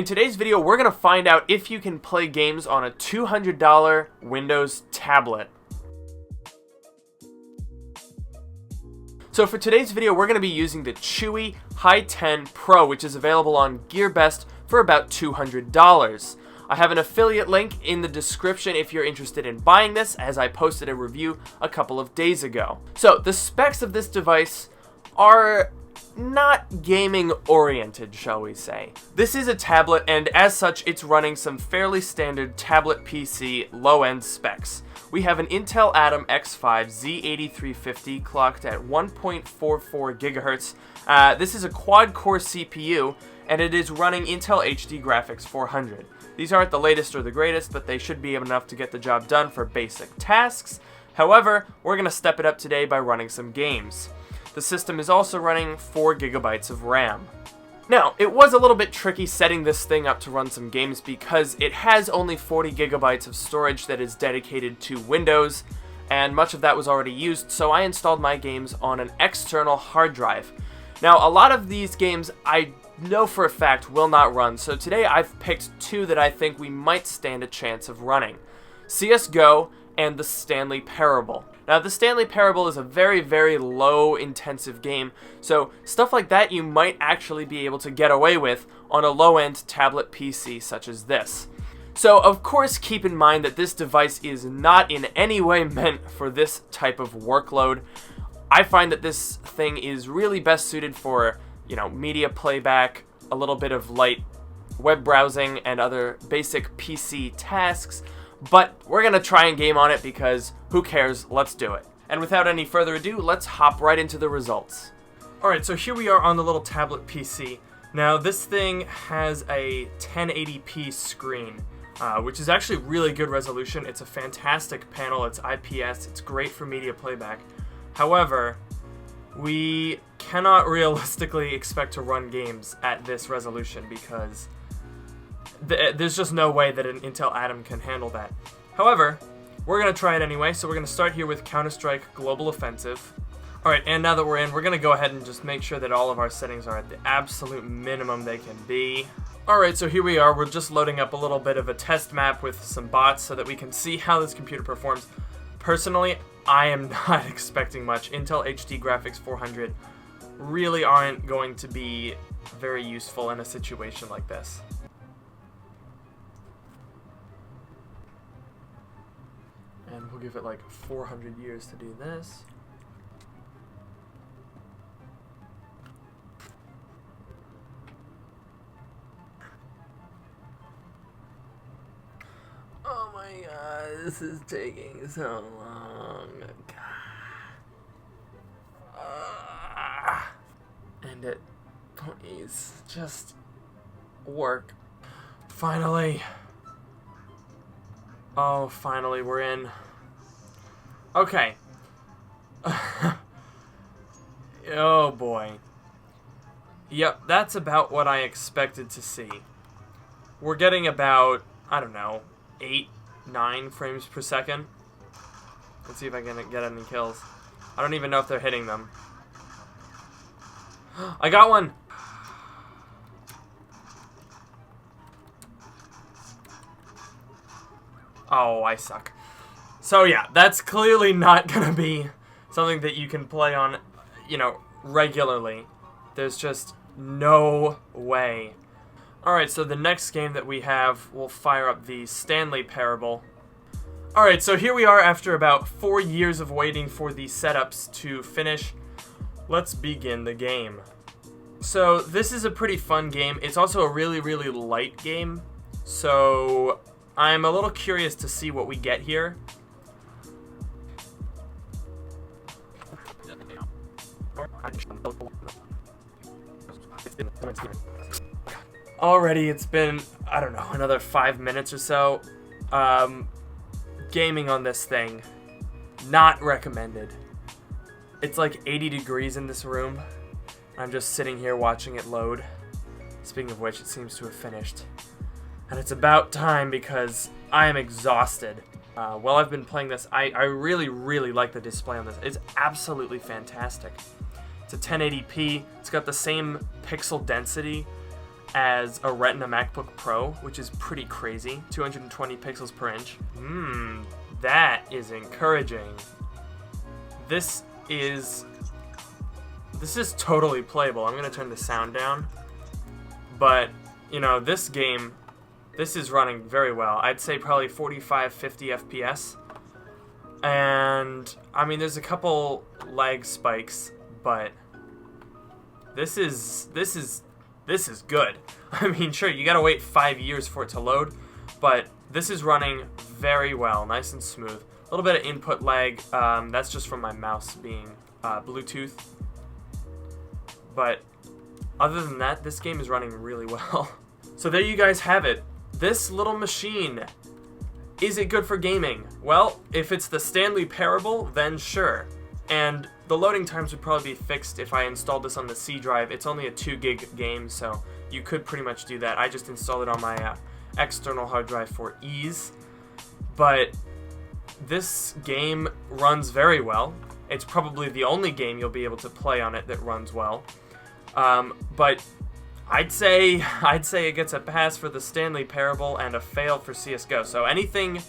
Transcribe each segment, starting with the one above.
In today's video, we're going to find out if you can play games on a $200 Windows tablet. So for today's video, we're going to be using the CHUWI Hi10 Pro, which is available on GearBest for about $200. I have an affiliate link in the description if you're interested in buying this, as I posted a review a couple of days ago. So the specs of this device are not gaming oriented, shall we say. This is a tablet, and as such it's running some fairly standard tablet PC low-end specs. We have an Intel Atom X5 Z8350 clocked at 1.44 GHz. This is a quad-core CPU, and it is running Intel HD Graphics 400. These aren't the latest or the greatest, but they should be enough to get the job done for basic tasks. However, we're going to step it up today by running some games. The system is also running 4 GB of RAM. Now, it was a little bit tricky setting this thing up to run some games because it has only 40 GB of storage that is dedicated to Windows, and much of that was already used, so I installed my games on an external hard drive. Now, a lot of these games I know for a fact will not run, so today I've picked two that I think we might stand a chance of running: Csgo and the Stanley Parable. Now, the Stanley Parable is a very, very low-intensive game, so stuff like that you might actually be able to get away with on a low-end tablet PC such as this. So, of course, keep in mind that this device is not in any way meant for this type of workload. I find that this thing is really best suited for, media playback, a little bit of light web browsing, and other basic PC tasks. But we're going to try and game on it because who cares, let's do it. And without any further ado, let's hop right into the results. Alright, so here we are on the little tablet PC. Now this thing has a 1080p screen, which is actually really good resolution. It's a fantastic panel, it's IPS, it's great for media playback. However, we cannot realistically expect to run games at this resolution because there's just no way that an Intel Atom can handle that. However, we're going to try it anyway, so we're going to start here with Counter-Strike Global Offensive. Alright, and now that we're in, we're going to go ahead and just make sure that all of our settings are at the absolute minimum they can be. Alright, so here we are. We're just loading up a little bit of a test map with some bots so that we can see how this computer performs. Personally, I am not expecting much. Intel HD Graphics 400 really aren't going to be very useful in a situation like this. And we'll give it like 400 years to do this. Oh my god, this is taking so long. And it, please, just work. Finally. Oh, finally, we're in. Okay. Oh boy. Yep, that's about what I expected to see. We're getting about, I don't know, 8, 9 frames per second. Let's see if I can get any kills. I don't even know if they're hitting them. I got one! Oh, I suck. So yeah, that's clearly not gonna be something that you can play on, regularly. There's just no way. Alright, so the next game that we have, we'll fire up the Stanley Parable. Alright, so here we are after about 4 years of waiting for the setups to finish. Let's begin the game. So this is a pretty fun game. It's also a really, really light game. So I'm a little curious to see what we get here. Already it's been, I don't know, another 5 minutes or so. Gaming on this thing, not recommended. It's like 80 degrees in this room. I'm just sitting here watching it load. Speaking of which, it seems to have finished. And it's about time because I am exhausted. While I've been playing this, I really, really like the display on this. It's absolutely fantastic. It's a 1080p. It's got the same pixel density as a Retina MacBook Pro, which is pretty crazy. 220 pixels per inch. That is encouraging. This is totally playable. I'm gonna turn the sound down, but you know, this is running very well. I'd say probably 45-50 FPS, and I mean, there's a couple lag spikes, but this is good. I mean, sure, you gotta wait 5 years for it to load, but this is running very well, nice and smooth. A little bit of input lag, that's just from my mouse being Bluetooth. But other than that, this game is running really well. So there you guys have it. This little machine, is it good for gaming? Well, if it's the Stanley Parable, then sure. And the loading times would probably be fixed if I installed this on the C drive. It's only a 2 gig game, so you could pretty much do that. I just installed it on my external hard drive for ease. But this game runs very well. It's probably the only game you'll be able to play on it that runs well. But I'd say it gets a pass for the Stanley Parable and a fail for CSGO. So anything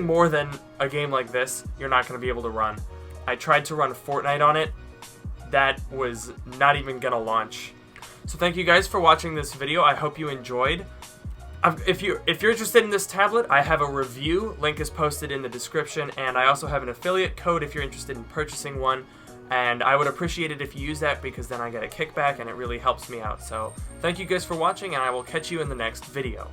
more than a game like this, you're not going to be able to run. I tried to run Fortnite on it. That was not even going to launch. So thank you guys for watching this video. I hope you enjoyed. If you're interested in this tablet, I have a review. Link is posted in the description, and I also have an affiliate code if you're interested in purchasing one. And I would appreciate it if you use that, because then I get a kickback and it really helps me out. So thank you guys for watching, and I will catch you in the next video.